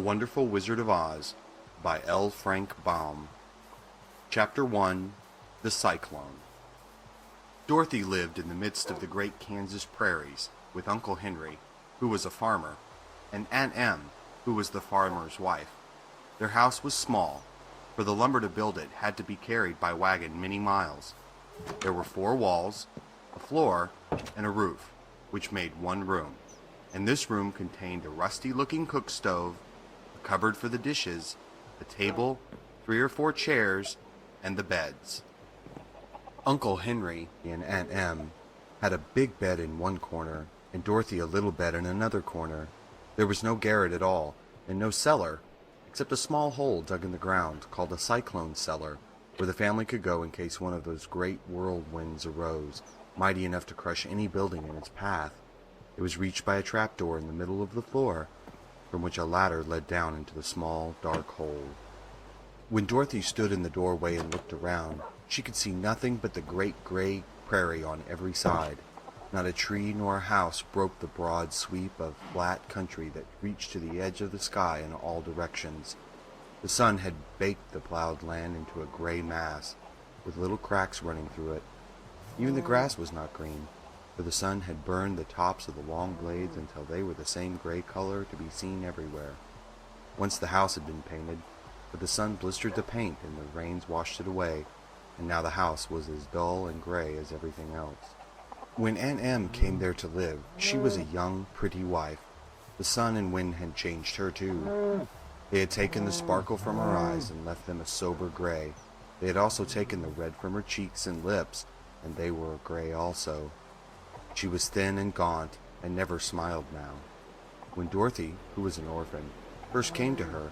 Wonderful Wizard of Oz by L. Frank Baum. Chapter 1. The Cyclone. Dorothy lived in the midst of the great Kansas prairies with Uncle Henry, who was a farmer, and Aunt Em, who was the farmer's wife. Their house was small, for the lumber to build it had to be carried by wagon many miles. There were 4 walls, a floor, and a roof, which made one room, and this room contained a rusty-looking cook stove, a cupboard for the dishes, a table, 3 or 4 chairs, and the beds. Uncle Henry and Aunt Em had a big bed in one corner, and Dorothy a little bed in another corner. There was no garret at all, and no cellar, except a small hole dug in the ground called a cyclone cellar, where the family could go in case one of those great whirlwinds arose, mighty enough to crush any building in its path. It was reached by a trapdoor in the middle of the floor, from which a ladder led down into the small, dark hole. When Dorothy stood in the doorway and looked around, she could see nothing but the great gray prairie on every side. Not a tree nor a house broke the broad sweep of flat country that reached to the edge of the sky in all directions. The sun had baked the plowed land into a gray mass, with little cracks running through it. Even the grass was not green, for the sun had burned the tops of the long blades until they were the same gray color to be seen everywhere. Once the house had been painted, but the sun blistered the paint and the rains washed it away, and now the house was as dull and gray as everything else. When Aunt Em came there to live, she was a young, pretty wife. The sun and wind had changed her too. They had taken the sparkle from her eyes and left them a sober gray. They had also taken the red from her cheeks and lips, and they were gray also. She was thin and gaunt, and never smiled now. When Dorothy, who was an orphan, first came to her,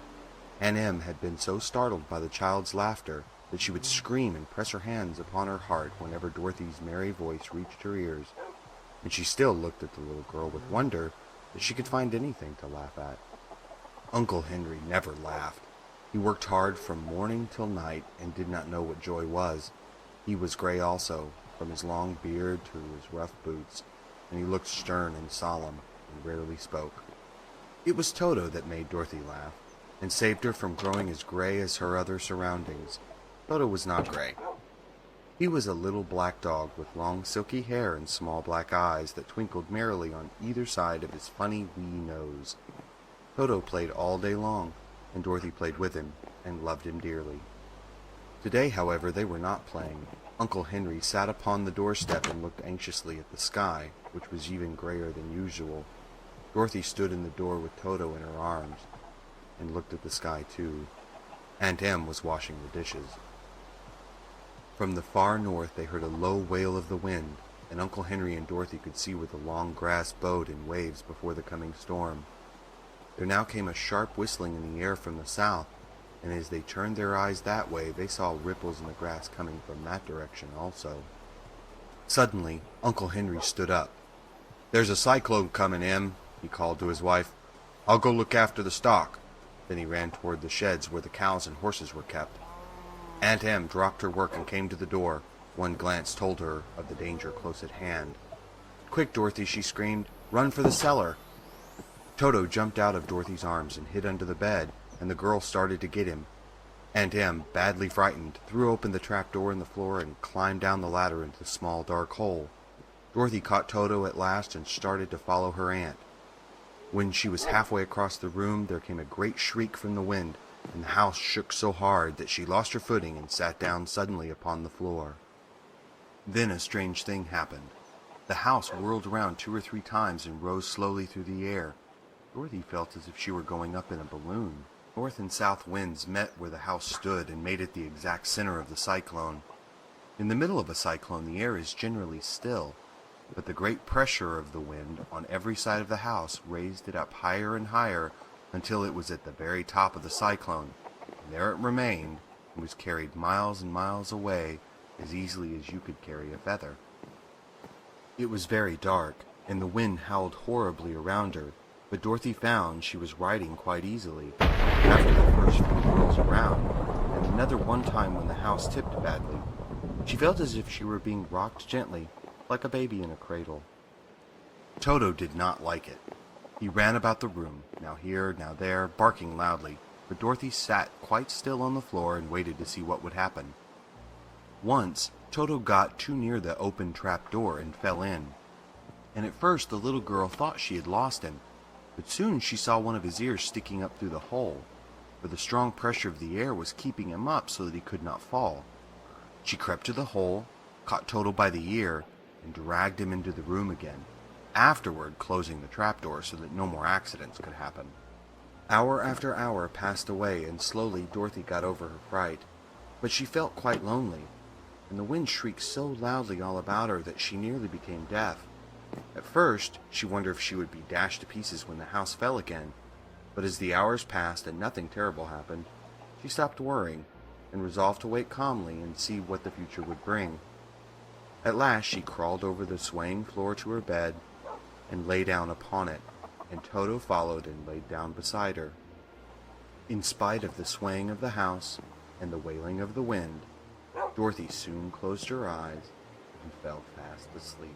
Aunt Em had been so startled by the child's laughter that she would scream and press her hands upon her heart whenever Dorothy's merry voice reached her ears, and she still looked at the little girl with wonder that she could find anything to laugh at. Uncle Henry never laughed. He worked hard from morning till night and did not know what joy was. He was gray also, from his long beard to his rough boots, and he looked stern and solemn and rarely spoke. It was Toto that made Dorothy laugh, and saved her from growing as gray as her other surroundings. Toto was not gray. He was a little black dog with long silky hair and small black eyes that twinkled merrily on either side of his funny wee nose. Toto played all day long, and Dorothy played with him and loved him dearly. Today, however, they were not playing. Uncle Henry sat upon the doorstep and looked anxiously at the sky, which was even grayer than usual. Dorothy stood in the door with Toto in her arms, and looked at the sky too. Aunt Em was washing the dishes. From the far north they heard a low wail of the wind, and Uncle Henry and Dorothy could see where the long grass bowed in waves before the coming storm. There now came a sharp whistling in the air from the south, and as they turned their eyes that way, they saw ripples in the grass coming from that direction also. Suddenly, Uncle Henry stood up. "There's a cyclone coming, Em," he called to his wife. "I'll go look after the stock." Then he ran toward the sheds where the cows and horses were kept. Aunt Em dropped her work and came to the door. One glance told her of the danger close at hand. "Quick, Dorothy," she screamed. "Run for the cellar." Toto jumped out of Dorothy's arms and hid under the bed, and the girl started to get him. Aunt Em, badly frightened, threw open the trapdoor in the floor and climbed down the ladder into the small dark hole. Dorothy caught Toto at last and started to follow her aunt. When she was halfway across the room, there came a great shriek from the wind, and the house shook so hard that she lost her footing and sat down suddenly upon the floor. Then a strange thing happened. The house whirled around 2 or 3 times and rose slowly through the air. Dorothy felt as if she were going up in a balloon. North and south winds met where the house stood and made it the exact center of the cyclone. In the middle of a cyclone, the air is generally still, but the great pressure of the wind on every side of the house raised it up higher and higher until it was at the very top of the cyclone, and there it remained and was carried miles and miles away as easily as you could carry a feather. It was very dark, and the wind howled horribly around her, but Dorothy found she was riding quite easily. After the first few whirls around, and another one time when the house tipped badly, she felt as if she were being rocked gently, like a baby in a cradle. Toto did not like it. He ran about the room, now here, now there, barking loudly, but Dorothy sat quite still on the floor and waited to see what would happen. Once, Toto got too near the open trap door and fell in, and at first the little girl thought she had lost him, but soon she saw one of his ears sticking up through the hole, for the strong pressure of the air was keeping him up so that he could not fall. She crept to the hole, caught Toto by the ear, and dragged him into the room again, afterward closing the trapdoor so that no more accidents could happen. Hour after hour passed away, and slowly Dorothy got over her fright, but she felt quite lonely, and the wind shrieked so loudly all about her that she nearly became deaf. At first, she wondered if she would be dashed to pieces when the house fell again, but as the hours passed and nothing terrible happened, she stopped worrying, and resolved to wait calmly and see what the future would bring. At last she crawled over the swaying floor to her bed, and lay down upon it, and Toto followed and laid down beside her. In spite of the swaying of the house and the wailing of the wind, Dorothy soon closed her eyes and fell fast asleep.